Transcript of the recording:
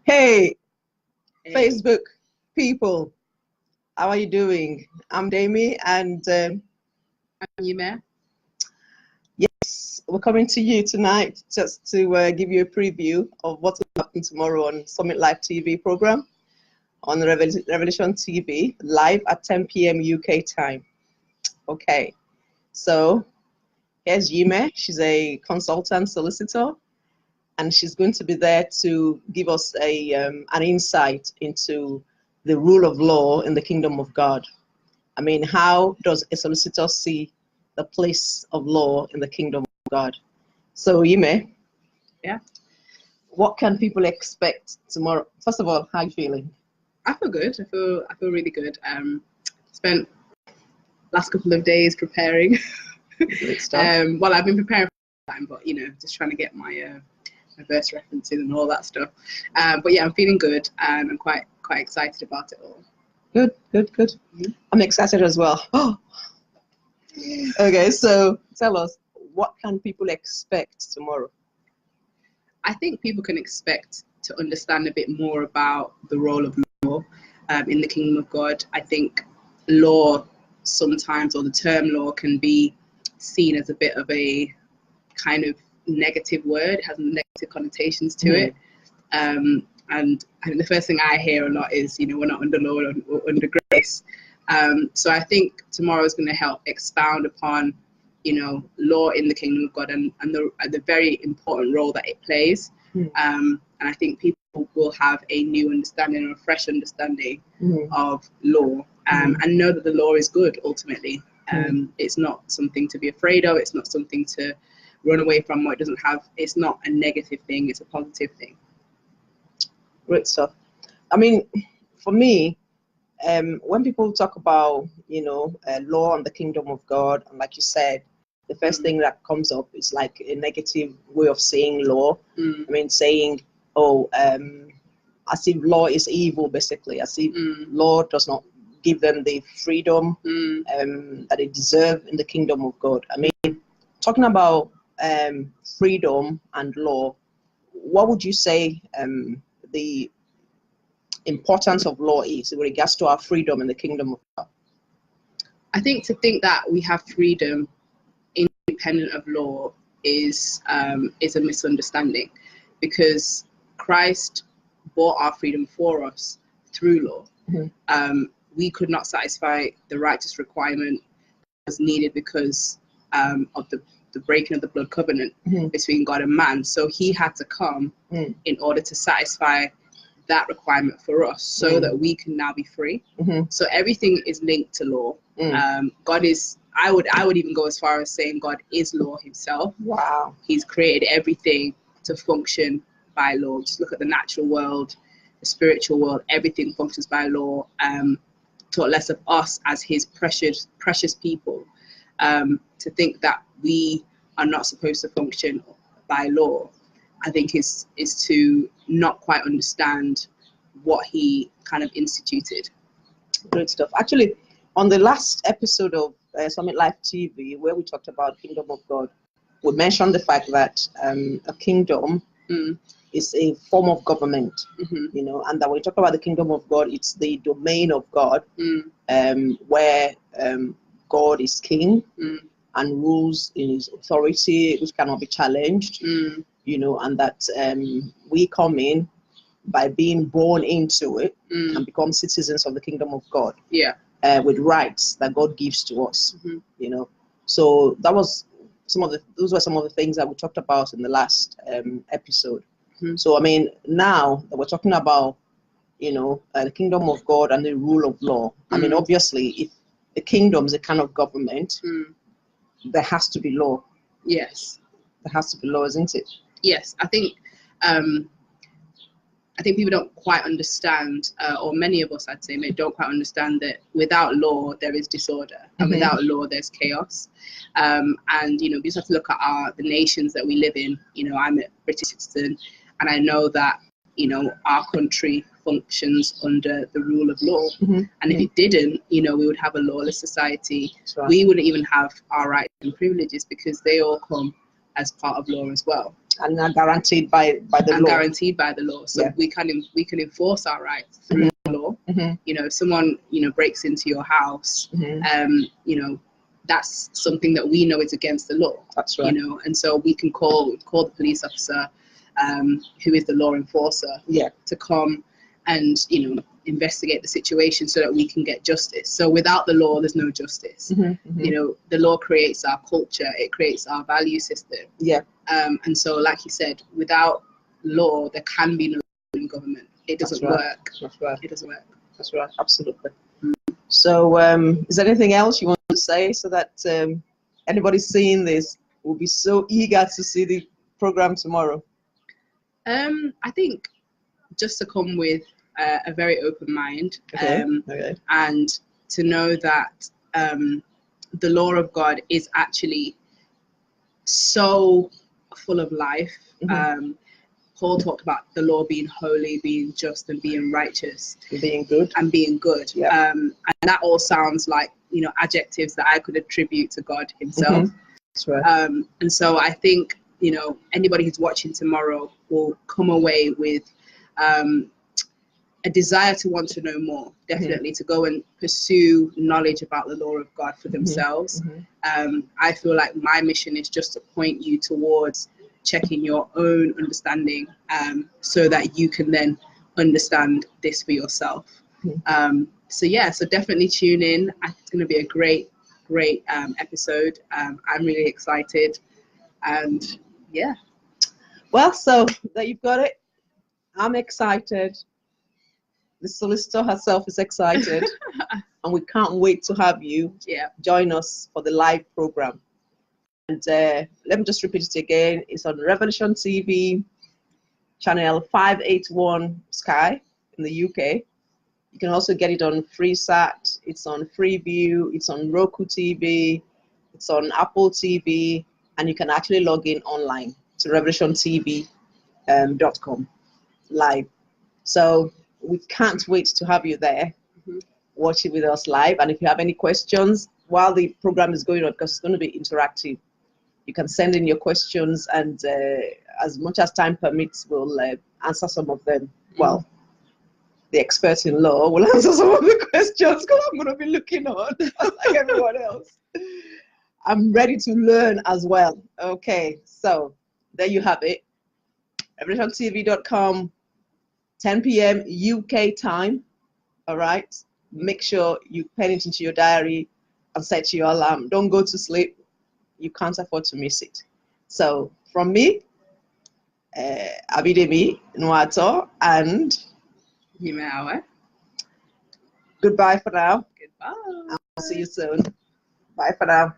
Hey, Hey, Facebook people, how are you doing? I'm Dami, and I'm Nyime. yes, we're coming to you tonight just to give you a preview of what's going to happen tomorrow on Summit Live TV program on Revelation TV, live at 10 p.m. UK time. Okay, so here's Yime. She's a consultant solicitor, and she's going to be there to give us an insight into the rule of law in the kingdom of God. I mean, how does a solicitor see the place of law in the kingdom of God? So, Yime, Yeah, what can people expect tomorrow? First of all, how are you feeling? I feel good. I feel really good. Spent last couple of days preparing. Great stuff. Well, I've been preparing for time, but just trying to get my verse references and all that stuff. But yeah, I'm feeling good, and I'm quite excited about it all. Good, good, good. Mhm. I'm excited as well. Okay, so tell us, what can people expect tomorrow? I think people can expect to understand a bit more about the role of law in the kingdom of God. I think law sometimes, or the term law, can be seen as a bit of a kind of negative word, has negative connotations to it. And I think the first thing I hear a lot is, we're not under law or under grace. So I think tomorrow is going to help expound upon, law in the kingdom of God and the very important role that it plays. And I think people will have a new understanding or a fresh understanding of law and know that the law is good ultimately. It's not something to be afraid of. It's not something to run away from. What it doesn't have, it's not a negative thing. It's a positive thing. Great stuff. I mean, for me, when people talk about, law and the kingdom of God, and like you said, the first thing that comes up is like a negative way of saying law. I mean, saying, oh, as if law is evil, basically, as if law does not give them the freedom that they deserve in the kingdom of God. I mean, talking about freedom and law, what would you say the importance of law is in regards to our freedom in the kingdom of God? I think to think that we have freedom independent of law is a misunderstanding, because Christ bought our freedom for us through law. We could not satisfy the righteous requirement that was needed because of the breaking of the blood covenant between God and man. So he had to come in order to satisfy that requirement for us, so that we can now be free. So everything is linked to law. God is, I would even go as far as saying God is law himself. Wow. He's created everything to function by law. Just look at the natural world, the spiritual world, everything functions by law. Talk less of us as his precious people. To think that we are not supposed to function by law, I think is to not quite understand what he kind of instituted. Great stuff. Actually, on the last episode of Summit Live TV, where we talked about kingdom of God, we mentioned the fact that a kingdom is a form of government, and that when we talk about the kingdom of God, it's the domain of God, where God is king and rules in his authority, which cannot be challenged, and that we come in by being born into it and become citizens of the kingdom of God. With rights that God gives to us, So that was those were some of the things that we talked about in the last episode. So I mean, now that we're talking about, the kingdom of God and the rule of law. I mean, obviously, if the kingdom is a kind of government, there has to be law. Yes. There has to be law, isn't it? Yes, I think people don't quite understand, or many of us, I'd say, don't quite understand that without law there is disorder, and without law there's chaos. And we just have to look at the nations that we live in. I'm a British citizen, and I know that our country functions under the rule of law. And if it didn't, we would have a lawless society. Right. We wouldn't even have our rights and privileges, because they all come as part of law as well. and are guaranteed by the and law. Guaranteed by the law. So we can enforce our rights through the law. You know, if someone, you know, breaks into your house, you know, that's something that we know is against the law. That's right. You know, and so we can call the police officer, who is the law enforcer, to come and, you know, investigate the situation so that we can get justice. So without the law, there's no justice. You know, the law creates our culture, it creates our value system. And so, like you said, without law, there can be no government. It doesn't work. That's right. It doesn't work. That's right. Absolutely. So, is there anything else you want to say so that anybody seeing this will be so eager to see the program tomorrow? I think just to come with a very open mind, and to know that the law of God is actually so full of life. Paul talked about the law being holy, being just, and being righteous, being good, and and that all sounds like, you know, adjectives that I could attribute to God Himself. That's right. And so I think, you know, anybody who's watching tomorrow will come away with a desire to want to know more, definitely to go and pursue knowledge about the law of God for themselves. I feel like my mission is just to point you towards checking your own understanding, so that you can then understand this for yourself. So definitely tune in. It's going to be a great episode. I'm really excited, and well, so there you've got it. I'm excited. The solicitor herself is excited. And we can't wait to have you join us for the live program. And let me just repeat it again. It's on Revelation TV, channel 581 Sky in the UK. You can also get it on FreeSat. It's on Freeview. It's on Roku TV. It's on Apple TV. And you can actually log in online to revelationtv.com live. So we can't wait to have you there. Watch it with us live. And if you have any questions while the program is going on, because it's going to be interactive, you can send in your questions, and as much as time permits, we'll answer some of them. Well, the experts in law will answer some of the questions, because I'm going to be looking on like everyone else. I'm ready to learn as well. Okay, so there you have it. RevelationTV.com, 10 p.m. UK time. All right. Make sure you pen it into your diary and set your alarm. Don't go to sleep. You can't afford to miss it. So from me, Abidemi Nwato and Nyime Awe. Goodbye for now. Goodbye. I'll see you soon. Bye for now.